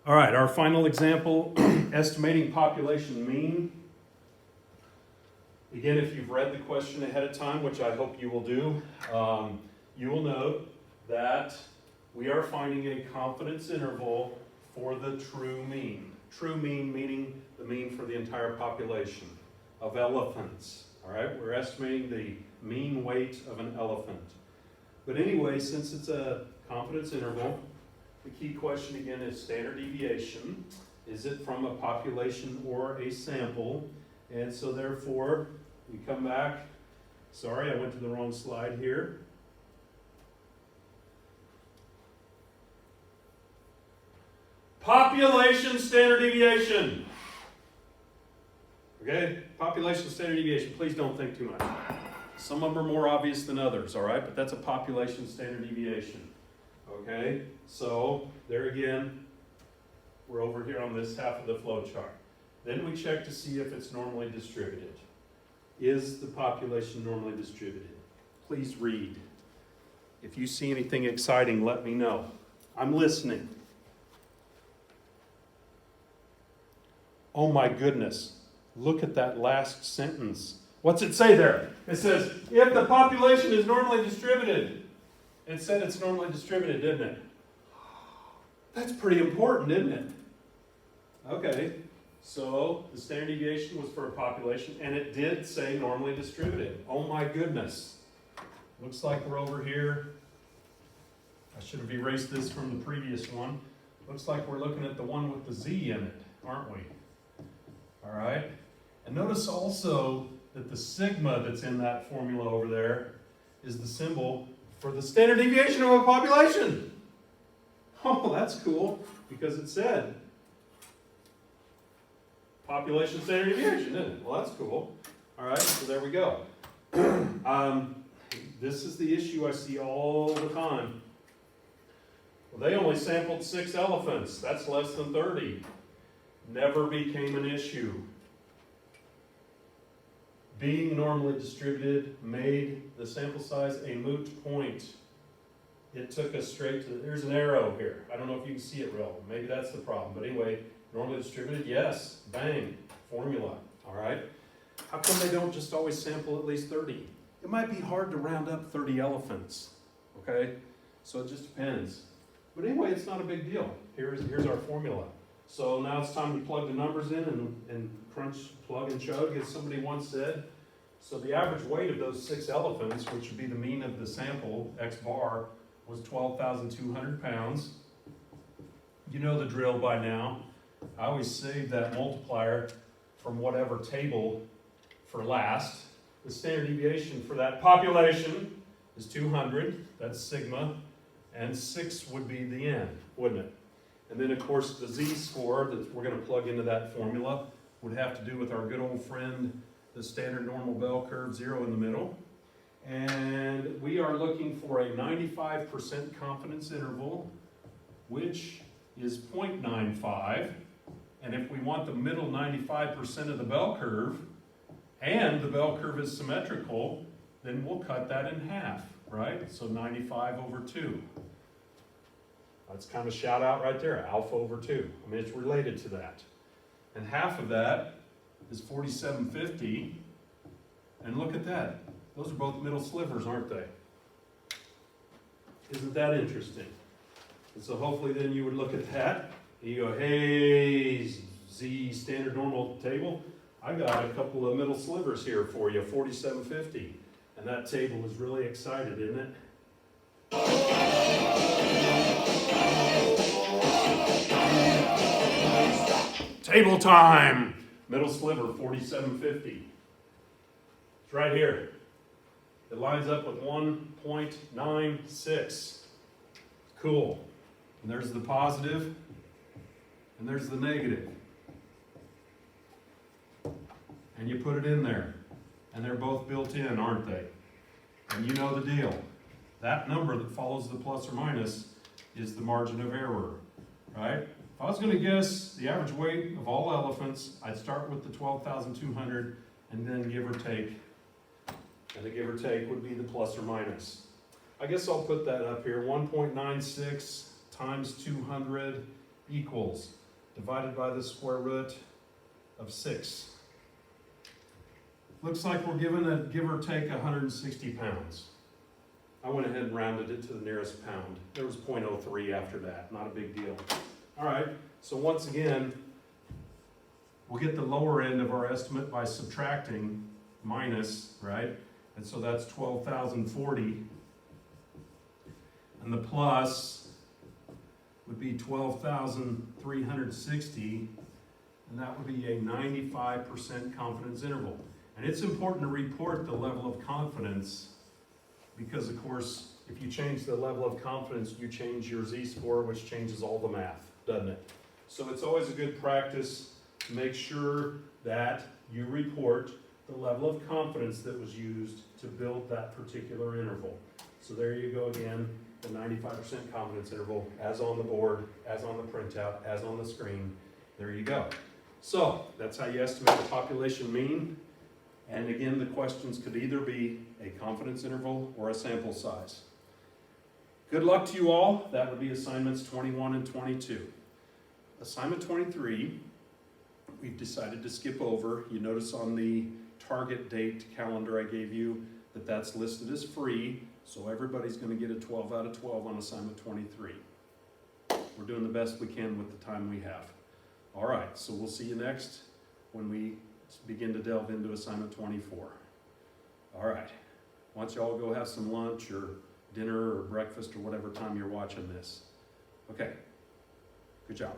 All right, our final example, estimating population mean. Again, if you've read the question ahead of time, which I hope you will do, you will note that we are finding a confidence interval for the true mean. True mean meaning the mean for the entire population of elephants. All right, we're estimating the mean weight of an elephant. But anyway, since it's a confidence interval, the key question again is standard deviation. Is it from a population or a sample? And so therefore, we come back. Sorry, I went to the wrong slide here. Population standard deviation. Okay, population standard deviation. Please don't think too much. Some of them are more obvious than others, all right? But that's a population standard deviation. Okay, so there again, we're over here on this half of the flow chart. Then we check to see if it's normally distributed. Is the population normally distributed? Please read. If you see anything exciting, let me know. I'm listening. Oh my goodness, look at that last sentence. What's it say there? It says, if the population is normally distributed. It said it's normally distributed, didn't it? That's pretty important, isn't it? Okay, so the standard deviation was for a population, and it did say normally distributed. Oh my goodness. Looks like we're over here. I should have erased this from the previous one. Looks like we're looking at the one with the Z in it, aren't we? All right. And notice also that the sigma that's in that formula over there is the symbol for the standard deviation of a population. Oh, that's cool, because it said population standard deviation, didn't it? Well, that's cool. All right, so there we go. This is the issue I see all the time. Well, they only sampled 6 elephants. That's less than 30. Never became an issue. Being normally distributed made the sample size a moot point. It took us straight to, there's an arrow here. I don't know if you can see it real. Maybe that's the problem. But anyway, normally distributed, yes, bang, formula, all right? How come they don't just always sample at least 30? It might be hard to round up 30 elephants, okay? So it just depends. But anyway, it's not a big deal. Here's our formula. So now it's time to plug the numbers in and crunch, plug and chug, as somebody once said. So the average weight of those 6 elephants, which would be the mean of the sample, X bar, was 12,200 pounds. You know the drill by now. I always save that multiplier from whatever table for last. The standard deviation for that population is 200, that's sigma, and 6 would be the n, wouldn't it? And then, of course, the z-score that we're going to plug into that formula would have to do with our good old friend, the standard normal bell curve, 0 in the middle. And we are looking for a 95% confidence interval, which is 0.95. And if we want the middle 95% of the bell curve, and the bell curve is symmetrical, then we'll cut that in half, right? So 95 over 2. That's kind of a shout out right there, alpha over 2. I mean, it's related to that. And half of that is 4750. And look at that. Those are both middle slivers, aren't they? Isn't that interesting? And so hopefully then you would look at that and you go, hey, Z standard normal table, I got a couple of middle slivers here for you, 4750. And that table is really excited, isn't it? Table time! Middle sliver, 4750. It's right here. It lines up with 1.96. Cool. And there's the positive, and there's the negative. And you put it in there. And they're both built in, aren't they? And you know the deal. That number that follows the plus or minus is the margin of error, right? If I was going to guess the average weight of all elephants, I'd start with the 12,200 and then give or take. And the give or take would be the plus or minus. I guess I'll put that up here. 1.96 times 200 equals, divided by the square root of 6. Looks like we're given a give or take 160 pounds. I went ahead and rounded it to the nearest pound. There was 0.03 after that, not a big deal. All right, so once again, we'll get the lower end of our estimate by subtracting minus, right? And so that's 12,040. And the plus would be 12,360, and that would be a 95% confidence interval. And it's important to report the level of confidence because, of course, if you change the level of confidence, you change your z-score, which changes all the math, doesn't it? So it's always a good practice to make sure that you report the level of confidence that was used to build that particular interval. So there you go again, the 95% confidence interval, as on the board, as on the printout, as on the screen. There you go. So that's how you estimate the population mean. And again, the questions could either be a confidence interval or a sample size. Good luck to you all. That would be assignments 21 and 22. Assignment 23, we've decided to skip over. You notice on the target date calendar I gave you that that's listed as free, so everybody's going to get a 12 out of 12 on assignment 23. We're doing the best we can with the time we have. All right, so we'll see you next when we begin to delve into assignment 24. All right, why don't you all go have some lunch or dinner or breakfast or whatever time you're watching this. Okay, good job.